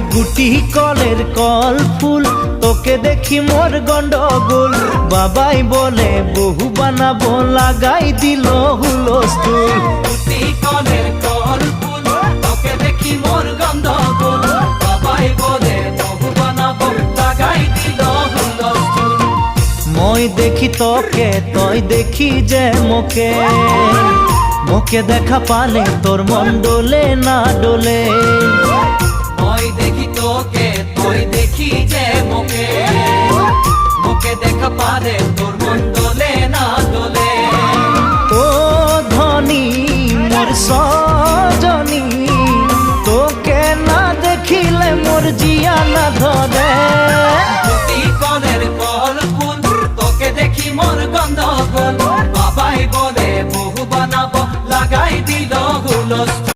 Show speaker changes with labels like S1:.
S1: গুটি কলের কল ফুল তোকে দেখি মোর গন্ডগোল বাবাই বলে বহু বানাবো লাগাই দিল হুলস্থুল
S2: গুটি কলের কল ফুল তোকে দেখি মোর গন্ডগোল বাবাই বলে বহু বানাবো লাগাই দিল হুলস্থুল
S1: মই দেখি তোকে তই দেখি যে মোকে মোকে দেখা পালে তোর মন ডোলে না ডোলে
S2: মই দেখি তোকে তুই দেখি যে মোকে মোকে দেখা পারে তোর মন দোলে না দোলে
S1: ও ধনী মোর সজনী তোকে না দেখিলে মোর জিয়া না ধরে
S2: গুটি কলের কল ফুল তোকে দেখি মোর গন্ডগোল বাবাই বলে বহু বানাবো লাগাই দিল হুলস্থুল